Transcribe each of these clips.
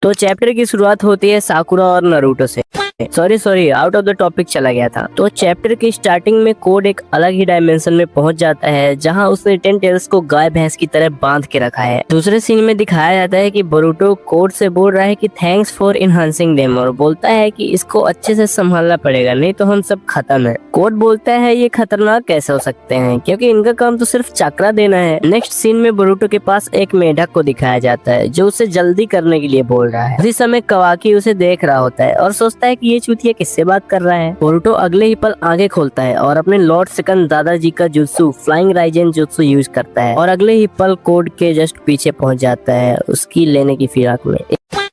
तो चैप्टर की शुरुआत होती है साकुरा और नारुतो से। Sorry out of the topic चला गया था। तो चैप्टर की स्टार्टिंग में कोड एक अलग ही डायमेंशन में पहुंच जाता है जहां उसने 10 टेल्स को गाय भैंस की तरह बांध के रखा है। दूसरे सीन में दिखाया जाता है कि बोरुतो कोड से बोल रहा है कि थैंक्स फॉर इनहांसिंग देम, और बोलता है कि इसको अच्छे से संभालना पड़ेगा नहीं तो हम सब खत्म है। कोड बोलता है ये खतरनाक कैसे हो सकते हैं क्योंकि इनका काम तो सिर्फ चक्रा देना है। नेक्स्ट सीन में बोरुतो के पास एक मेढक को दिखाया जाता है जो उसे जल्दी करने के लिए बोल रहा है। उसी समय कवाकी उसे देख रहा होता है और सोचता है कि ये चूतिया किससे बात कर रहा है। बोरुतो अगले ही पल आगे खोलता है और अपने लॉर्ड सेकंड दादाजी का jutsu flying risen jutsu use करता है और अगले ही पल कोड के जस्ट पीछे पहुंच जाता है उसकी लेने की फिराक में।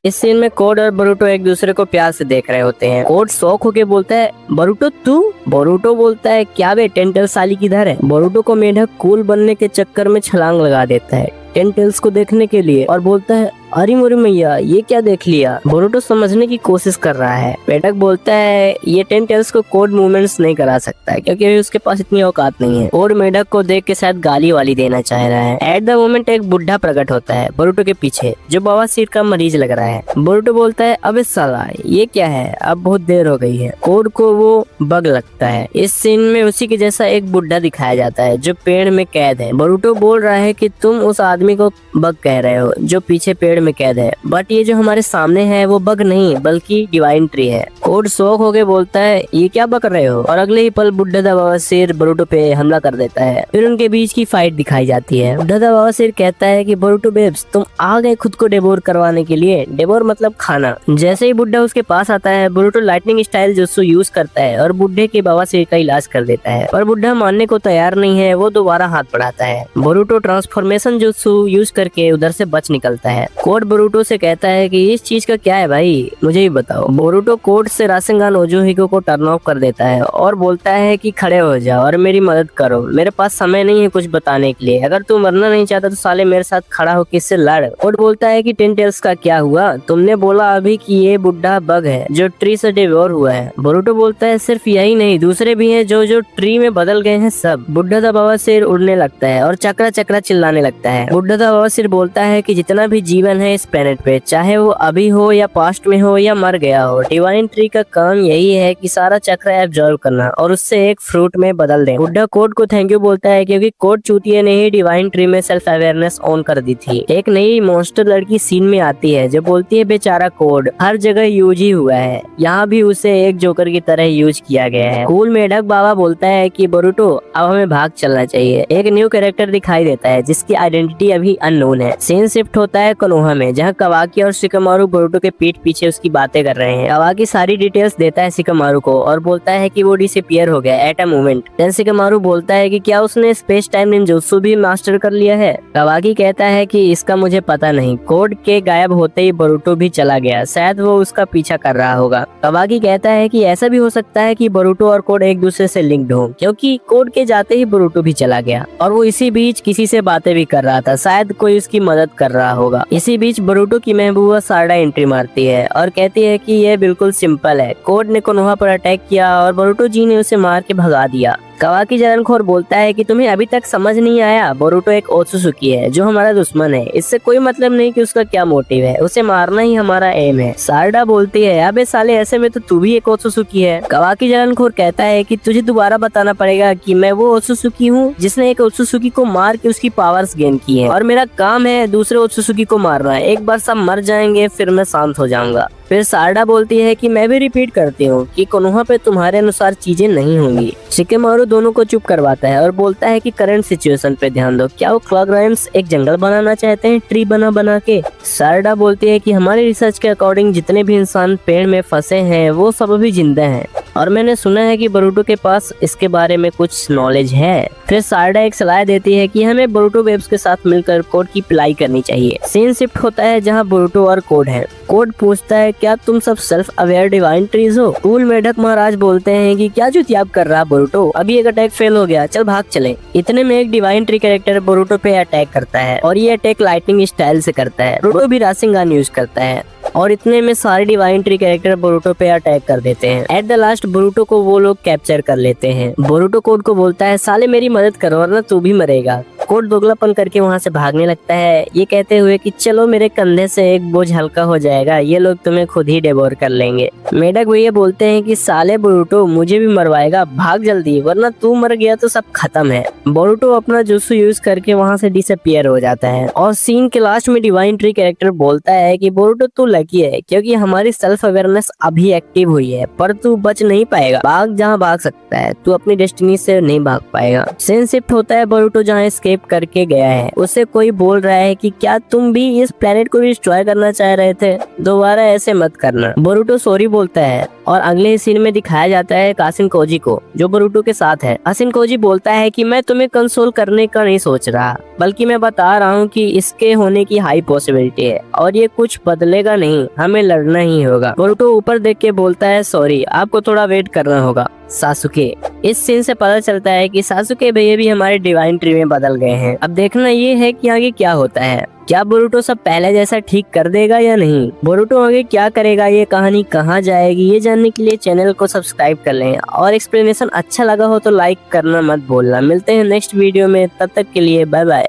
इस सीन में कोड और बोरुतो एक दूसरे को प्यार से देख रहे होते हैं। कोड शौक होके बोलता है बोरुतो तू? बोरुतो बोलता है क्या बे 10 टेल्स साली किधर है? बोरुतो को मेढक कूल बनने के चक्कर में छलांग लगा देता है 10 टेल्स को देखने के लिए और बोलता है अरे मोरी मैया ये क्या देख लिया। बोरुतो समझने की कोशिश कर रहा है। मेढक बोलता है ये 10 टेल्स को कोड मूवमेंट्स नहीं करा सकता है क्योंकि उसके पास इतनी औकात नहीं है। कोड मेढक को देख के शायद गाली वाली देना चाह रहा है। एट द मोमेंट एक बुढ़ा प्रकट होता है बोरुतो के पीछे जो बवासीर का मरीज लग रहा है। बोरुतो बोलता है अबे साला ये क्या है, अब बहुत देर हो गई है। कोड को वो बग लगता है। इस सीन में उसी के जैसा एक बुढ़ा दिखाया जाता है जो पेड़ में कैद है। बोरुतो बोल रहा है कि तुम उस आदमी को बग कह रहे हो जो पीछे पेड़ में कैद है, बट ये जो हमारे सामने है वो बग नहीं बल्कि डिवाइन ट्री है। कोड शौक होके बोलता है ये क्या बक रहे हो, और अगले ही पल बुढ़ा दा बवासीर बोरुतो पे हमला कर देता है। फिर उनके बीच की फाइट दिखाई जाती है। बुढ़ा दा बवासीर कहता है कि बोरुतो बेब्स तुम आ गए खुद को डेबोर करवाने के लिए। डेबोर मतलब खाना। जैसे ही बुढ़ा उसके पास आता है Boruto lightning style jutsu use करता है और बुढ़े के बवासीर का इलाज कर देता है, पर बुढ़ा मानने को तैयार नहीं है। वो दोबारा हाथ बढ़ाता है। बोरुतो ट्रांसफॉर्मेशन जुत्सु यूज करके उधर से बच निकलता है। कोड बोरुतो से कहता है कि इस चीज का क्या है भाई मुझे ही बताओ। बोरुतो कोड से रासेंगान ओजोहिको को टर्न ऑफ कर देता है और बोलता है कि खड़े हो जाओ और मेरी मदद करो, मेरे पास समय नहीं है कुछ बताने के लिए। अगर तू मरना नहीं चाहता तो साले मेरे साथ खड़ा होकर इससे लड़। कोड बोलता है कि 10 टेल्स का क्या हुआ, तुमने बोला अभी कि ये बुढ़ा बग है जो ट्री से डिवोर हुआ है। बोरुतो बोलता है सिर्फ यही नहीं दूसरे भी हैं जो ट्री में बदल गए हैं सब। बुढ़ा दा बवासीर उड़ने लगता है और चक्रा चक्रा चिल्लाने लगता है। बुढ़ा दा बवासीर बोलता है कि जितना भी जीवन है इस प्लेनेट पे चाहे वो अभी हो या पास्ट में हो या मर गया हो, डिवाइन ट्री का काम यही है कि सारा चक्र एब्जॉर्ब करना और उससे एक फ्रूट में बदल दे। बुढ़ा कोड को थैंक यू बोलता है क्योंकि कोड चूतिया ने ही डिवाइन ट्री में सेल्फ अवेयरनेस ऑन कर दी थी। एक नई मॉन्स्टर लड़की सीन में आती है जो बोलती है बेचारा कोड हर जगह यूज ही हुआ है, यहाँ भी उसे एक जोकर की तरह यूज किया गया है। कूल मेढक बाबा बोलता है कि बोरुतो अब हमें भाग चलना चाहिए। एक न्यू कैरेक्टर दिखाई देता है जिसकी आइडेंटिटी अभी अननोन है। सीन शिफ्ट होता है कोनोहा में जहाँ कवाकी और शिकामारू बोरुतो के पीठ पीछे उसकी बातें कर रहे हैं। कवाकी सारी डिटेल्स देता है शिकामारू को और बोलता है कि वो डिसअपीयर हो गया at a moment. Then Shikamaru बोलता है कि क्या उसने स्पेस टाइम निंजुत्सु भी मास्टर कर लिया है। कवाकी कहता है कि इसका मुझे पता नहीं। कोड के गायब होते ही बोरुतो भी चला गया, शायद वो उसका पीछा कर रहा होगा। कवाकी कहता है कि ऐसा भी हो सकता है कि बोरुतो और कोड एक दूसरे से लिंक्ड हो क्योंकि कोड के जाते ही बोरुतो भी चला गया और वो इसी बीच किसी से बातें भी कर रहा था, शायद कोई उसकी मदद कर रहा होगा। इसी बीच बोरुतो की महबूबा सारडा एंट्री मारती है और कहती है कि यह बिल्कुल सिंपल है, कोड ने कोनोहा पर अटैक किया और बोरुतो जी ने उसे मार के भगा दिया। कवाकी जलनखोर बोलता है कि तुम्हें अभी तक समझ नहीं आया, बोरुतो एक ओत्सुसुकी है जो हमारा दुश्मन है, इससे कोई मतलब नहीं कि उसका क्या मोटिव है, उसे मारना ही हमारा एम है। सारडा बोलती है अबे साले ऐसे में तो तू भी एक ओत्सुसुकी है। कवाकी जलनखोर कहता है कि तुझे दोबारा बताना पड़ेगा कि मैं वो ओत्सुसुकी हूँ जिसने एक ओत्सुसुकी को मार के उसकी पावर्स गेन की है और मेरा काम है दूसरे ओत्सुसुकी को मारना। एक बार सब मर जाएंगे फिर मैं शांत हो जाऊंगा। फिर सारडा बोलती है कि मैं भी रिपीट करती हूँ कि कोनोहा पे तुम्हारे अनुसार चीजें नहीं होंगी। शिकेमारू दोनों को चुप करवाता है और बोलता है कि करंट सिचुएशन पे ध्यान दो, क्या वो क्लॉक राइम्स एक जंगल बनाना चाहते हैं ट्री बना के। सारडा बोलती है कि हमारे रिसर्च के अकॉर्डिंग जितने भी इंसान पेड़ में फंसे हैं वो सब अभी जिंदा हैं और मैंने सुना है कि बोरुतो के पास इसके बारे में कुछ नॉलेज है। फिर सारडा एक सलाह देती है कि हमें बोरुतो वेब्स के साथ मिलकर कोड की पिलाई करनी चाहिए। सीन शिफ्ट होता है जहाँ बोरुतो और कोड है। कोड पूछता है क्या तुम सब सेल्फ अवेयर डिवाइन ट्रीज हो। कूल मेढक महाराज बोलते हैं कि क्या चुतियाब कर रहा बोरुतो, अभी एक अटैक फेल हो गया, चल भाग चले। इतने में एक डिवाइन ट्री कैरेक्टर बोरुतो पे अटैक करता है और ये अटैक लाइटनिंग स्टाइल से करता है। बोरुतो भी रासेंगान यूज करता है और इतने में सारे डिवाइन ट्री कैरेक्टर बोरुटो पे अटैक कर देते हैं। एट द लास्ट बोरुटो को वो लोग कैप्चर कर लेते हैं। बोरुटो कोड को बोलता है साले मेरी मदद करो वरना तू भी मरेगा। कोड दोगलापन करके वहाँ से भागने लगता है, ये कहते हुए कि चलो मेरे कंधे से एक बोझ हल्का हो जाएगा, ये लोग तुम्हें खुद ही डेवोर कर लेंगे। मेढक भैया बोलते हैं कि साले बोरुटो मुझे भी मरवाएगा, भाग जल्दी वरना तू मर गया तो सब खत्म है। बोरुटो अपना जुत्सु यूज करके वहाँ से डिसअपियर हो जाता है और सीन के लास्ट में डिवाइन ट्री कैरेक्टर बोलता है कि बोरुटो तू लकी है क्योंकि हमारी सेल्फ अवेयरनेस अभी एक्टिव हुई है, पर तू बच नहीं पाएगा। भाग जहाँ भाग सकता है, तू अपनी डेस्टिनी से नहीं भाग पाएगा। सीन शिफ्ट होता है बोरुटो जहाँ एस्केप करके गया है। उसे कोई बोल रहा है कि क्या तुम भी इस प्लेनेट को डिस्ट्रॉय करना चाह रहे थे, दोबारा ऐसे मत करना। बोरुटो सॉरी बोलता है और अगले सीन में दिखाया जाता है कासिन कोजी को जो बोरुटो के साथ है। कासिन कोजी बोलता है कि मैं तुम्हें कंसोल करने का नहीं सोच रहा, बल्कि मैं बता रहा हूँ कि इसके होने की हाई पॉसिबिलिटी है और ये कुछ बदलेगा नहीं, हमें लड़ना ही होगा। बोरुटो ऊपर देख के बोलता है सॉरी, आपको थोड़ा वेट करना होगा। सासुके, इस सीन से पता चलता है कि सासुके भैया भी हमारे डिवाइन ट्री में बदल गए हैं। अब देखना ये है कि आगे क्या होता है, क्या बोरुटो सब पहले जैसा ठीक कर देगा या नहीं, बोरुटो आगे क्या करेगा, ये कहानी कहाँ जाएगी, ये जानने के लिए चैनल को सब्सक्राइब कर लें और एक्सप्लेनेशन अच्छा लगा हो तो लाइक करना मत भूलना। मिलते हैं नेक्स्ट वीडियो में, तब तक के लिए बाय बाय।